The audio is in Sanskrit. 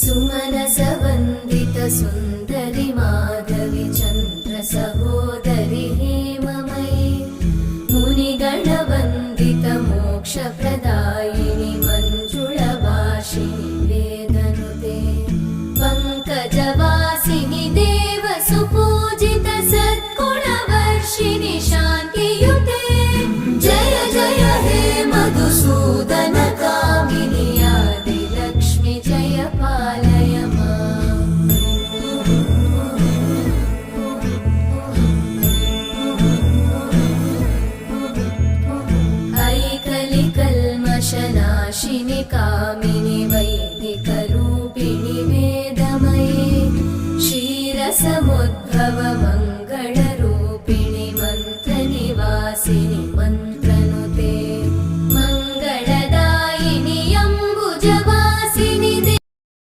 सुमनसवन्दित सुन्दरि माधवि चन्द्र सहोदरि हेममयि मुनिगणवन्दित मोक्षप्रदायिनि मञ्जुळभाषिणि वेदनुते पङ्कजवासिनि देव सुपूजित सद्गुणवर्षिणि शान्तियुते जय जय हे मधुसूदन कामिनि आदिलक्ष्मि जय पालय माम्। ऐकलिकल्मषनाशिनि कामिनि वै